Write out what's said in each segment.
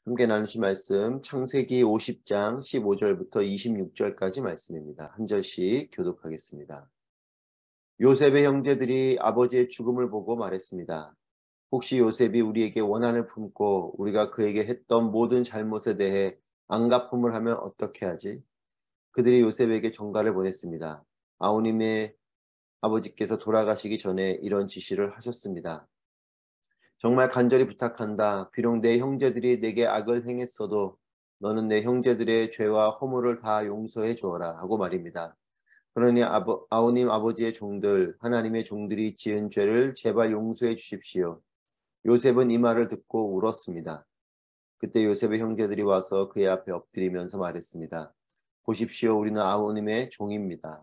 함께 나누실 말씀 창세기 50장 15절부터 26절까지 말씀입니다. 한 절씩 교독하겠습니다. 요셉의 형제들이 아버지의 죽음을 보고 말했습니다. 혹시 요셉이 우리에게 원한을 품고 우리가 그에게 했던 모든 잘못에 대해 안갚음을 하면 어떻게 하지? 그들이 요셉에게 전가를 보냈습니다. 아우님의 아버지께서 돌아가시기 전에 이런 지시를 하셨습니다. 정말 간절히 부탁한다. 비록 내 형제들이 내게 악을 행했어도 너는 내 형제들의 죄와 허물을 다 용서해 주어라 하고 말입니다. 그러니 아우님 아버지의 종들, 하나님의 종들이 지은 죄를 제발 용서해 주십시오. 요셉은 이 말을 듣고 울었습니다. 그때 요셉의 형제들이 와서 그의 앞에 엎드리면서 말했습니다. 보십시오, 우리는 아우님의 종입니다.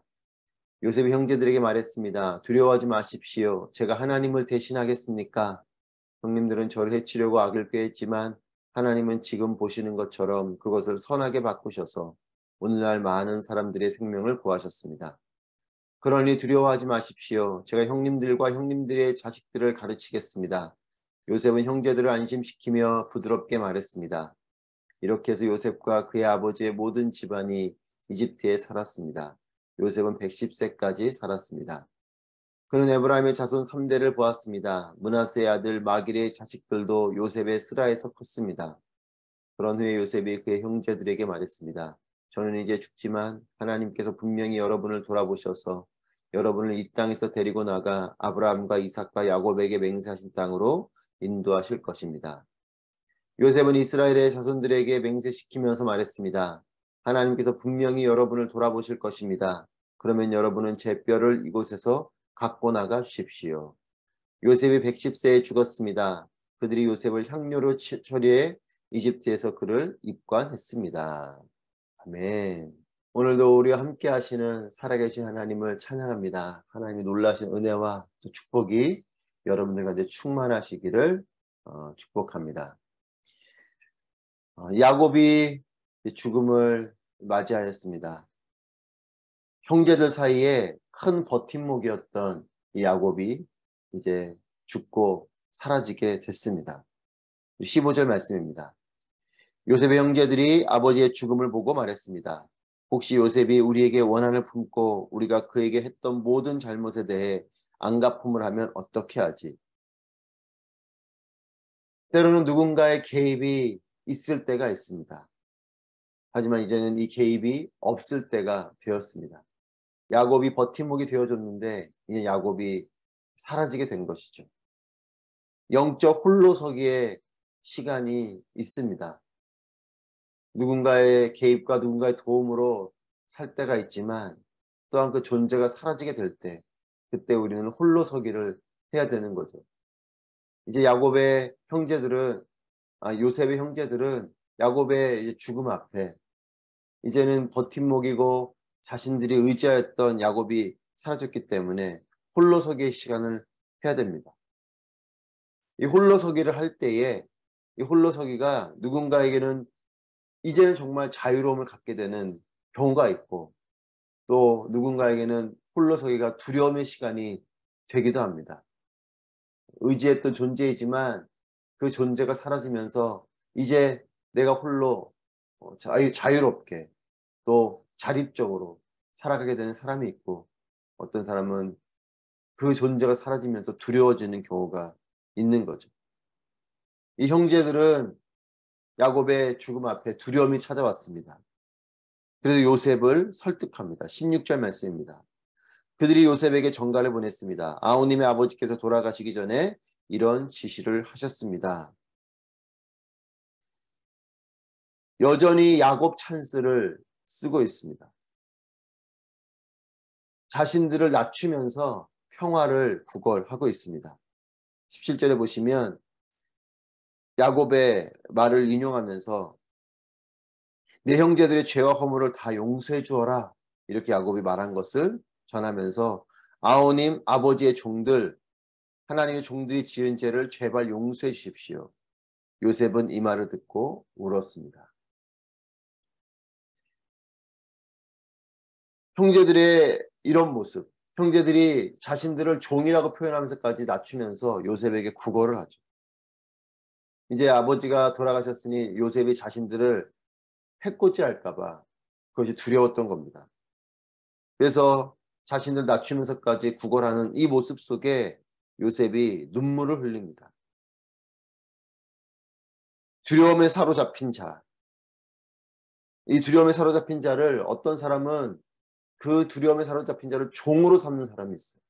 요셉이 형제들에게 말했습니다. 두려워하지 마십시오. 제가 하나님을 대신하겠습니까? 형님들은 저를 해치려고 악을 꾀했지만 하나님은 지금 보시는 것처럼 그것을 선하게 바꾸셔서 오늘날 많은 사람들의 생명을 구하셨습니다. 그러니 두려워하지 마십시오. 제가 형님들과 형님들의 자식들을 가르치겠습니다. 요셉은 형제들을 안심시키며 부드럽게 말했습니다. 이렇게 해서 요셉과 그의 아버지의 모든 집안이 이집트에 살았습니다. 요셉은 110세까지 살았습니다. 그는 에브라임의 자손 3대를 보았습니다. 므낫세의 아들 마길의 자식들도 요셉의 스라에서 컸습니다. 그런 후에 요셉이 그의 형제들에게 말했습니다. 저는 이제 죽지만 하나님께서 분명히 여러분을 돌아보셔서 여러분을 이 땅에서 데리고 나가 아브라함과 이삭과 야곱에게 맹세하신 땅으로 인도하실 것입니다. 요셉은 이스라엘의 자손들에게 맹세시키면서 말했습니다. 하나님께서 분명히 여러분을 돌아보실 것입니다. 그러면 여러분은 제 뼈를 이곳에서 갖고 나가 주십시오. 요셉이 110세에 죽었습니다. 그들이 요셉을 향료로 처리해 이집트에서 그를 입관했습니다. 아멘. 오늘도 우리와 함께 하시는 살아계신 하나님을 찬양합니다. 하나님의 놀라신 은혜와 또 축복이 여러분들 가운데 충만하시기를 축복합니다. 야곱이 죽음을 맞이하였습니다. 형제들 사이에 큰 버팀목이었던 이 야곱이 이제 죽고 사라지게 됐습니다. 15절 말씀입니다. 요셉의 형제들이 아버지의 죽음을 보고 말했습니다. 혹시 요셉이 우리에게 원한을 품고 우리가 그에게 했던 모든 잘못에 대해 안갚음을 하면 어떻게 하지? 때로는 누군가의 개입이 있을 때가 있습니다. 하지만 이제는 이 개입이 없을 때가 되었습니다. 야곱이 버팀목이 되어줬는데 이제 야곱이 사라지게 된 것이죠. 영적 홀로서기의 시간이 있습니다. 누군가의 개입과 누군가의 도움으로 살 때가 있지만 또한 그 존재가 사라지게 될 때 그때 우리는 홀로서기를 해야 되는 거죠. 이제 야곱의 형제들은 요셉의 형제들은 야곱의 죽음 앞에 이제는 버팀목이고 자신들이 의지하였던 야곱이 사라졌기 때문에 홀로서기의 시간을 해야 됩니다. 이 홀로서기를 할 때에 이 홀로서기가 누군가에게는 이제는 정말 자유로움을 갖게 되는 경우가 있고 또 누군가에게는 홀로서기가 두려움의 시간이 되기도 합니다. 의지했던 존재이지만 그 존재가 사라지면서 이제 내가 홀로 자유롭게 또 자립적으로 살아가게 되는 사람이 있고 어떤 사람은 그 존재가 사라지면서 두려워지는 경우가 있는 거죠. 이 형제들은 야곱의 죽음 앞에 두려움이 찾아왔습니다. 그래서 요셉을 설득합니다. 16절 말씀입니다. 그들이 요셉에게 전가를 보냈습니다. 아우님의 아버지께서 돌아가시기 전에 이런 지시를 하셨습니다. 여전히 야곱 찬스를 쓰고 있습니다. 자신들을 낮추면서 평화를 구걸하고 있습니다. 17절에 보시면 야곱의 말을 인용하면서 내 형제들의 죄와 허물을 다 용서해 주어라 이렇게 야곱이 말한 것을 전하면서 아우님 아버지의 종들 하나님의 종들이 지은 죄를 제발 용서해 주십시오. 요셉은 이 말을 듣고 울었습니다. 형제들의 이런 모습, 형제들이 자신들을 종이라고 표현하면서까지 낮추면서 요셉에게 구걸을 하죠. 이제 아버지가 돌아가셨으니 요셉이 자신들을 해코지 할까 봐 그것이 두려웠던 겁니다. 그래서 자신을 낮추면서까지 구걸하는 이 모습 속에 요셉이 눈물을 흘립니다. 두려움에 사로잡힌 자. 이 두려움에 사로잡힌 자를 어떤 사람은 그 두려움에 사로잡힌 자를 종으로 삼는 사람이 있어요.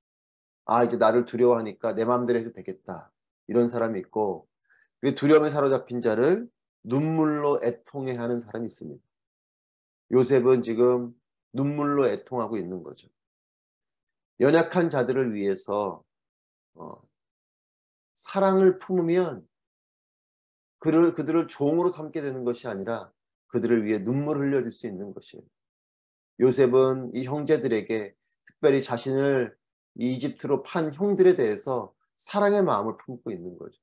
아, 이제 나를 두려워하니까 내 마음대로 해도 되겠다. 이런 사람이 있고, 그 두려움에 사로잡힌 자를 눈물로 애통해 하는 사람이 있습니다. 요셉은 지금 눈물로 애통하고 있는 거죠. 연약한 자들을 위해서 사랑을 품으면 그들을 종으로 삼게 되는 것이 아니라 그들을 위해 눈물을 흘려줄 수 있는 것이에요. 요셉은 이 형제들에게 특별히 자신을 이집트로 판 형들에 대해서 사랑의 마음을 품고 있는 거죠.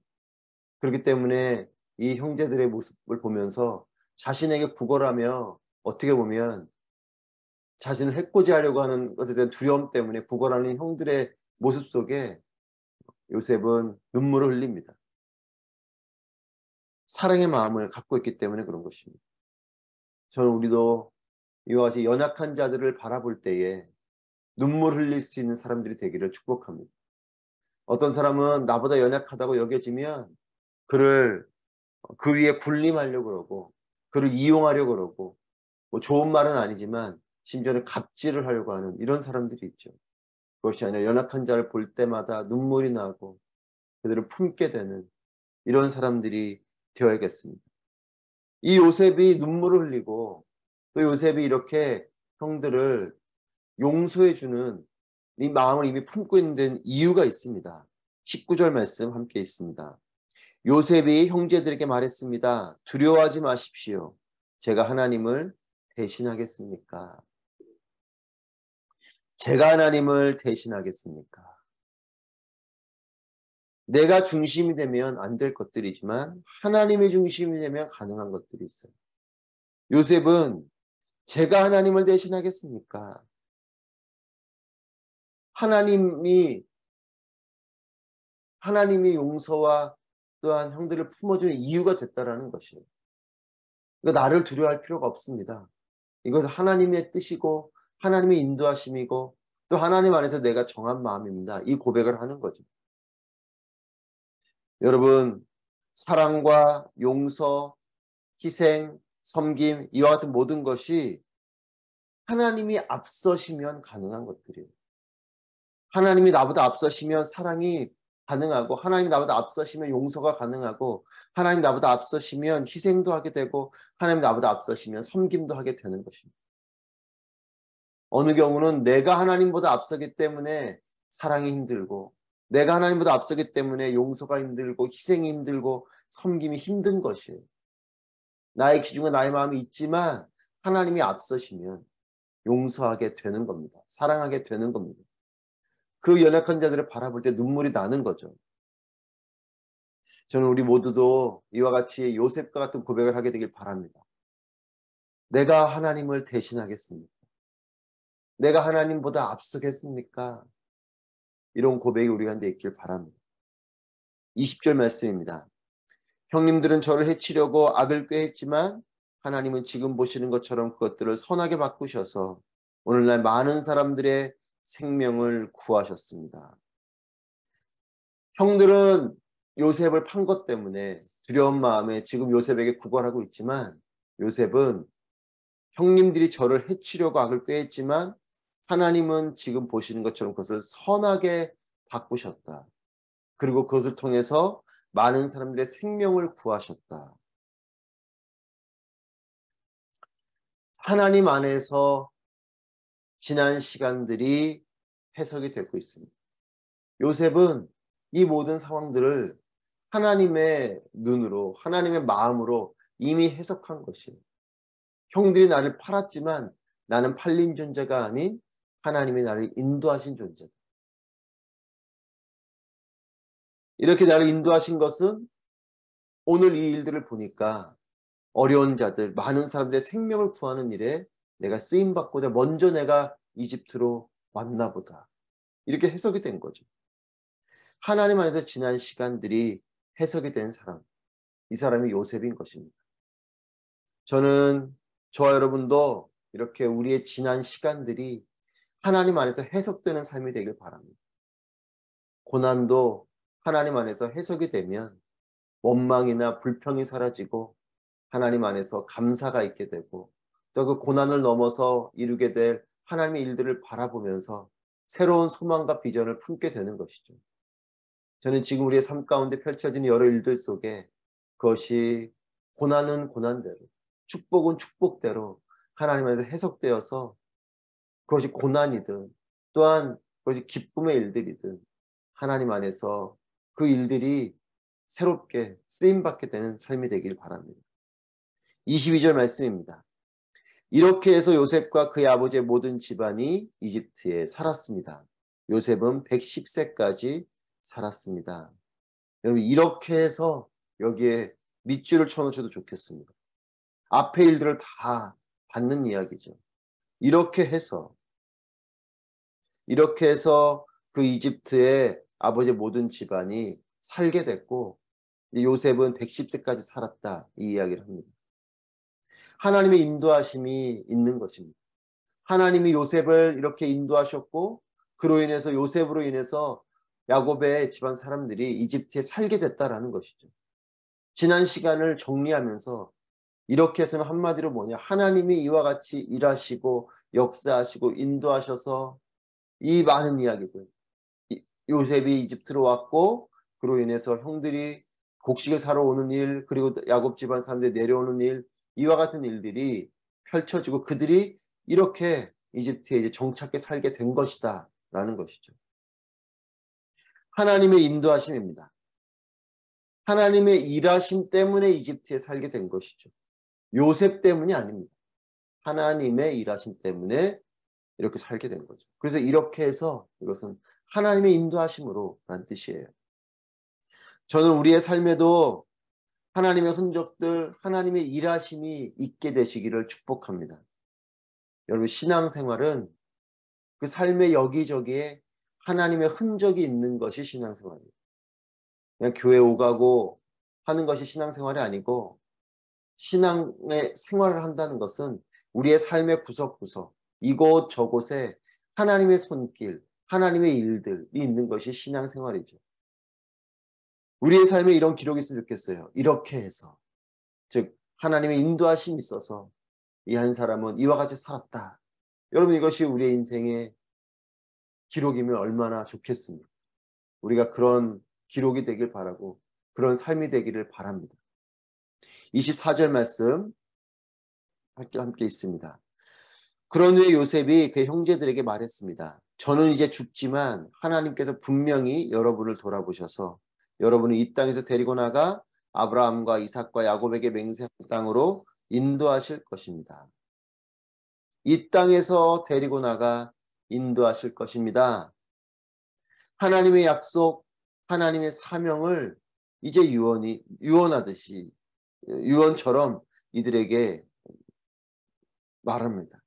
그렇기 때문에 이 형제들의 모습을 보면서 자신에게 구걸하며 어떻게 보면 자신을 해코지하려고 하는 것에 대한 두려움 때문에 구걸하는 형들의 모습 속에 요셉은 눈물을 흘립니다. 사랑의 마음을 갖고 있기 때문에 그런 것입니다. 저는 우리도 이와 같이 연약한 자들을 바라볼 때에 눈물 흘릴 수 있는 사람들이 되기를 축복합니다. 어떤 사람은 나보다 연약하다고 여겨지면 그를 그 위에 군림하려고 그러고 그를 이용하려고 그러고 뭐 좋은 말은 아니지만 심지어는 갑질을 하려고 하는 이런 사람들이 있죠. 그것이 아니라 연약한 자를 볼 때마다 눈물이 나고 그들을 품게 되는 이런 사람들이 되어야겠습니다. 이 요셉이 눈물을 흘리고 또 요셉이 이렇게 형들을 용서해 주는 이 마음을 이미 품고 있는 데는 이유가 있습니다. 19절 말씀 함께 있습니다. 요셉이 형제들에게 말했습니다. 두려워하지 마십시오. 제가 하나님을 대신하겠습니까? 제가 하나님을 대신하겠습니까? 내가 중심이 되면 안 될 것들이지만 하나님의 중심이 되면 가능한 것들이 있어요. 요셉은 제가 하나님을 대신하겠습니까? 하나님이 용서와 또한 형들을 품어주는 이유가 됐다라는 것이에요. 그러니까 나를 두려워할 필요가 없습니다. 이것은 하나님의 뜻이고 하나님의 인도하심이고 또 하나님 안에서 내가 정한 마음입니다. 이 고백을 하는 거죠. 여러분, 사랑과 용서, 희생, 섬김 이와 같은 모든 것이 하나님이 앞서시면 가능한 것들이에요. 하나님이 나보다 앞서시면 사랑이 가능하고 하나님이 나보다 앞서시면 용서가 가능하고 하나님 나보다 앞서시면 희생도 하게 되고 하나님 나보다 앞서시면 섬김도 하게 되는 것입니다. 어느 경우는 내가 하나님보다 앞서기 때문에 사랑이 힘들고 내가 하나님보다 앞서기 때문에 용서가 힘들고 희생이 힘들고 섬김이 힘든 것이에요. 나의 기준과 나의 마음이 있지만 하나님이 앞서시면 용서하게 되는 겁니다. 사랑하게 되는 겁니다. 그 연약한 자들을 바라볼 때 눈물이 나는 거죠. 저는 우리 모두도 이와 같이 요셉과 같은 고백을 하게 되길 바랍니다. 내가 하나님을 대신하겠습니까? 내가 하나님보다 앞서겠습니까? 이런 고백이 우리 가운데 있길 바랍니다. 20절 말씀입니다. 형님들은 저를 해치려고 악을 꾀했지만 하나님은 지금 보시는 것처럼 그것들을 선하게 바꾸셔서 오늘날 많은 사람들의 생명을 구하셨습니다. 형들은 요셉을 판 것 때문에 두려운 마음에 지금 요셉에게 구걸하고 있지만 요셉은 형님들이 저를 해치려고 악을 꾀했지만 하나님은 지금 보시는 것처럼 그것을 선하게 바꾸셨다. 그리고 그것을 통해서 많은 사람들의 생명을 구하셨다. 하나님 안에서 지난 시간들이 해석이 되고 있습니다. 요셉은 이 모든 상황들을 하나님의 눈으로 하나님의 마음으로 이미 해석한 것이에요. 형들이 나를 팔았지만 나는 팔린 존재가 아닌 하나님이 나를 인도하신 존재다. 이렇게 나를 인도하신 것은 오늘 이 일들을 보니까 어려운 자들, 많은 사람들의 생명을 구하는 일에 내가 쓰임받고자 먼저 내가 이집트로 왔나 보다. 이렇게 해석이 된 거죠. 하나님 안에서 지난 시간들이 해석이 된 사람. 이 사람이 요셉인 것입니다. 저는 저와 여러분도 이렇게 우리의 지난 시간들이 하나님 안에서 해석되는 삶이 되길 바랍니다. 고난도 하나님 안에서 해석이 되면 원망이나 불평이 사라지고 하나님 안에서 감사가 있게 되고 또 그 고난을 넘어서 이루게 될 하나님의 일들을 바라보면서 새로운 소망과 비전을 품게 되는 것이죠. 저는 지금 우리의 삶 가운데 펼쳐지는 여러 일들 속에 그것이 고난은 고난대로, 축복은 축복대로 하나님 안에서 해석되어서 그것이 고난이든 또한 그것이 기쁨의 일들이든 하나님 안에서 그 일들이 새롭게 쓰임받게 되는 삶이 되길 바랍니다. 22절 말씀입니다. 이렇게 해서 요셉과 그의 아버지의 모든 집안이 이집트에 살았습니다. 요셉은 110세까지 살았습니다. 여러분 이렇게 해서 여기에 밑줄을 쳐놓으셔도 좋겠습니다. 앞의 일들을 다 받는 이야기죠. 이렇게 해서 그 이집트의 아버지의 모든 집안이 살게 됐고 요셉은 110세까지 살았다 이 이야기를 합니다. 하나님의 인도하심이 있는 것입니다. 하나님이 요셉을 이렇게 인도하셨고 그로 인해서 요셉으로 인해서 야곱의 집안 사람들이 이집트에 살게 됐다라는 것이죠. 지난 시간을 정리하면서 이렇게 해서는 한마디로 뭐냐, 하나님이 이와 같이 일하시고 역사하시고 인도하셔서 이 많은 이야기들, 요셉이 이집트로 왔고 그로 인해서 형들이 곡식을 사러 오는 일, 그리고 야곱 집안 사람들이 내려오는 일, 이와 같은 일들이 펼쳐지고 그들이 이렇게 이집트에 이제 정착해 살게 된 것이다 라는 것이죠. 하나님의 인도하심입니다. 하나님의 일하심 때문에 이집트에 살게 된 것이죠. 요셉 때문이 아닙니다. 하나님의 일하심 때문에 이렇게 살게 된 거죠. 그래서 이렇게 해서 이것은 하나님의 인도하심으로 라는 뜻이에요. 저는 우리의 삶에도 하나님의 흔적들, 하나님의 일하심이 있게 되시기를 축복합니다. 여러분 신앙생활은 그 삶의 여기저기에 하나님의 흔적이 있는 것이 신앙생활이에요. 그냥 교회 오가고 하는 것이 신앙생활이 아니고 신앙의 생활을 한다는 것은 우리의 삶의 구석구석 이곳저곳에 하나님의 손길, 하나님의 일들이 있는 것이 신앙생활이죠. 우리의 삶에 이런 기록이 있으면 좋겠어요. 이렇게 해서 즉 하나님의 인도하심이 있어서 이 한 사람은 이와 같이 살았다. 여러분 이것이 우리의 인생의 기록이면 얼마나 좋겠습니까? 우리가 그런 기록이 되길 바라고 그런 삶이 되기를 바랍니다. 24절 말씀 함께 있습니다. 그런 후에 요셉이 그 형제들에게 말했습니다. 저는 이제 죽지만 하나님께서 분명히 여러분을 돌아보셔서 여러분을 이 땅에서 데리고 나가 아브라함과 이삭과 야곱에게 맹세한 땅으로 인도하실 것입니다. 이 땅에서 데리고 나가 인도하실 것입니다. 하나님의 약속, 하나님의 사명을 이제 유언하듯이 유언처럼 이들에게 말합니다.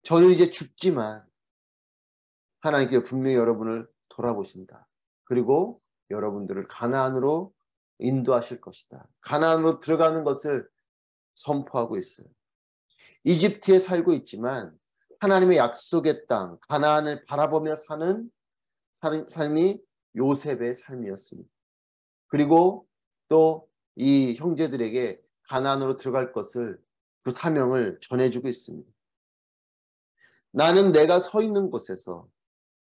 저는 이제 죽지만 하나님께서 분명히 여러분을 돌아보신다. 그리고 여러분들을 가나안으로 인도하실 것이다. 가나안으로 들어가는 것을 선포하고 있어요. 이집트에 살고 있지만 하나님의 약속의 땅 가나안을 바라보며 사는 삶이 요셉의 삶이었습니다. 그리고 또 이 형제들에게 가나안으로 들어갈 것을 그 사명을 전해주고 있습니다. 나는 내가 서 있는 곳에서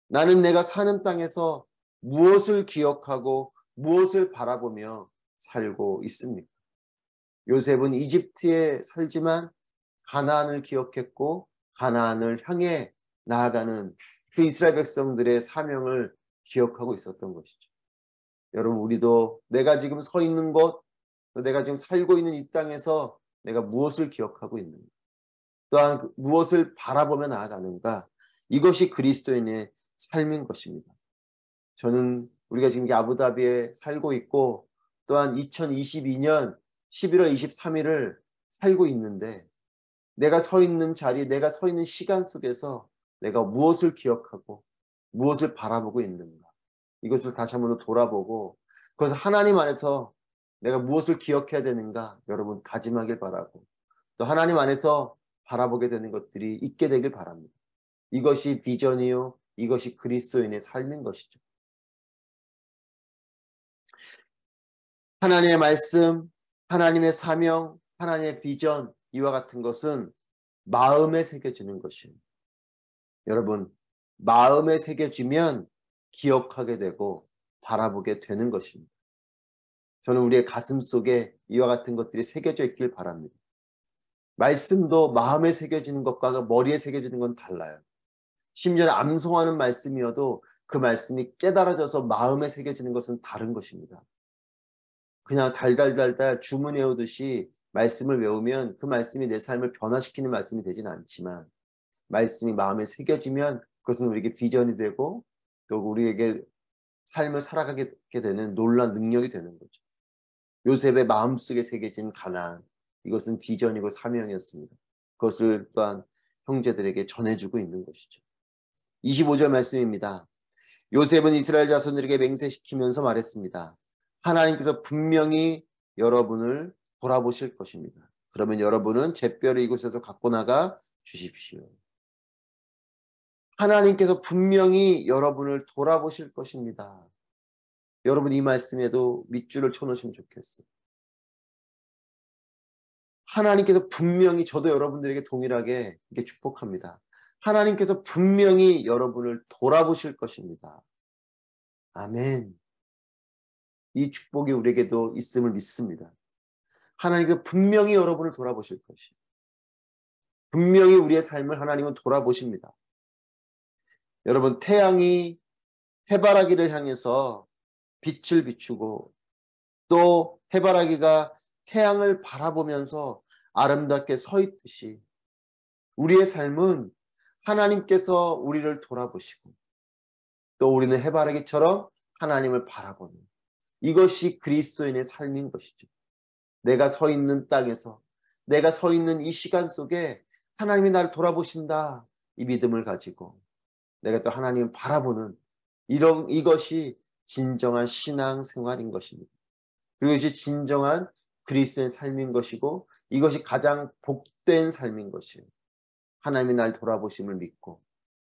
나는 내가 사는 땅에서 무엇을 기억하고 무엇을 바라보며 살고 있습니까? 요셉은 이집트에 살지만 가나안을 기억했고 가나안을 향해 나아가는 그 이스라엘 백성들의 사명을 기억하고 있었던 것이죠. 여러분 우리도 내가 지금 서 있는 곳, 내가 지금 살고 있는 이 땅에서 내가 무엇을 기억하고 있는가, 또한 무엇을 바라보며 나아가는가, 이것이 그리스도인의 삶인 것입니다. 저는 우리가 지금 아부다비에 살고 있고 또한 2022년 11월 23일을 살고 있는데 내가 서 있는 자리, 내가 서 있는 시간 속에서 내가 무엇을 기억하고 무엇을 바라보고 있는가, 이것을 다시 한번 돌아보고 그것을 하나님 안에서 내가 무엇을 기억해야 되는가 여러분 다짐하길 바라고 또 하나님 안에서 바라보게 되는 것들이 있게 되길 바랍니다. 이것이 비전이요. 이것이 그리스도인의 삶인 것이죠. 하나님의 말씀, 하나님의 사명, 하나님의 비전 이와 같은 것은 마음에 새겨지는 것이에요. 여러분 마음에 새겨지면 기억하게 되고 바라보게 되는 것입니다. 저는 우리의 가슴 속에 이와 같은 것들이 새겨져 있길 바랍니다. 말씀도 마음에 새겨지는 것과 머리에 새겨지는 건 달라요. 심지어 암송하는 말씀이어도 그 말씀이 깨달아져서 마음에 새겨지는 것은 다른 것입니다. 그냥 달달달달 주문 외우듯이 말씀을 외우면 그 말씀이 내 삶을 변화시키는 말씀이 되진 않지만 말씀이 마음에 새겨지면 그것은 우리에게 비전이 되고 또 우리에게 삶을 살아가게 되는 놀라운 능력이 되는 거죠. 요셉의 마음속에 새겨진 가나안, 이것은 비전이고 사명이었습니다. 그것을 또한 형제들에게 전해주고 있는 것이죠. 25절 말씀입니다. 요셉은 이스라엘 자손들에게 맹세시키면서 말했습니다. 하나님께서 분명히 여러분을 돌아보실 것입니다. 그러면 여러분은 잿뼈를 이곳에서 갖고 나가 주십시오. 하나님께서 분명히 여러분을 돌아보실 것입니다. 여러분 이 말씀에도 밑줄을 쳐놓으시면 좋겠어요. 하나님께서 분명히 저도 여러분들에게 동일하게 이렇게 축복합니다. 하나님께서 분명히 여러분을 돌아보실 것입니다. 아멘. 이 축복이 우리에게도 있음을 믿습니다. 하나님께서 분명히 여러분을 돌아보실 것이에요. 분명히 우리의 삶을 하나님은 돌아보십니다. 여러분 태양이 해바라기를 향해서 빛을 비추고 또 해바라기가 태양을 바라보면서 아름답게 서 있듯이 우리의 삶은 하나님께서 우리를 돌아보시고 또 우리는 해바라기처럼 하나님을 바라보는 이것이 그리스도인의 삶인 것이죠. 내가 서 있는 땅에서 내가 서 있는 이 시간 속에 하나님이 나를 돌아보신다 이 믿음을 가지고 내가 또 하나님을 바라보는 이것이 진정한 신앙 생활인 것입니다. 그리고 이것이 진정한 그리스도의 삶인 것이고 이것이 가장 복된 삶인 것이에요. 하나님이 날 돌아보심을 믿고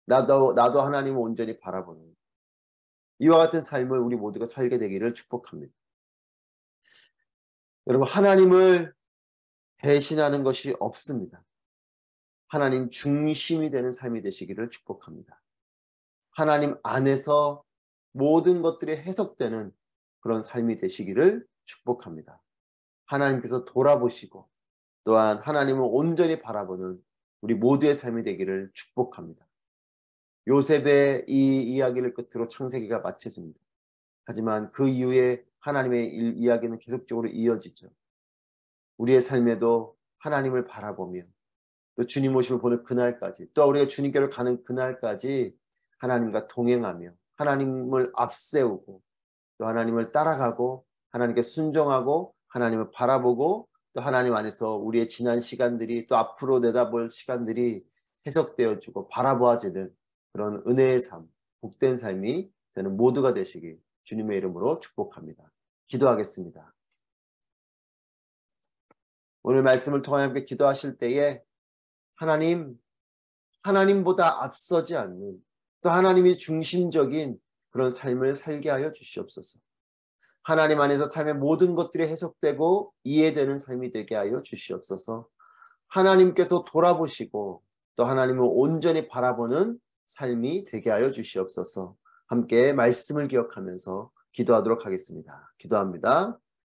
나도 하나님을 온전히 바라보는 이와 같은 삶을 우리 모두가 살게 되기를 축복합니다. 여러분 하나님을 배신하는 것이 없습니다. 하나님 중심이 되는 삶이 되시기를 축복합니다. 하나님 안에서 모든 것들이 해석되는 그런 삶이 되시기를 축복합니다. 하나님께서 돌아보시고 또한 하나님을 온전히 바라보는 우리 모두의 삶이 되기를 축복합니다. 요셉의 이 이야기를 끝으로 창세기가 마쳐집니다. 하지만 그 이후에 하나님의 이야기는 계속적으로 이어지죠. 우리의 삶에도 하나님을 바라보며 또 주님 오심을 보는 그날까지 또 우리가 주님께로 가는 그날까지 하나님과 동행하며 하나님을 앞세우고 또 하나님을 따라가고 하나님께 순종하고 하나님을 바라보고 또 하나님 안에서 우리의 지난 시간들이 또 앞으로 내다볼 시간들이 해석되어지고 바라보아지는 그런 은혜의 삶, 복된 삶이 되는 모두가 되시기 주님의 이름으로 축복합니다. 기도하겠습니다. 오늘 말씀을 통하여 함께 기도하실 때에 하나님보다 앞서지 않는 또 하나님이 중심적인 그런 삶을 살게 하여 주시옵소서. 하나님 안에서 삶의 모든 것들이 해석되고 이해되는 삶이 되게 하여 주시옵소서. 하나님께서 돌아보시고 또 하나님을 온전히 바라보는 삶이 되게 하여 주시옵소서. 함께 말씀을 기억하면서 기도하도록 하겠습니다. 기도합니다.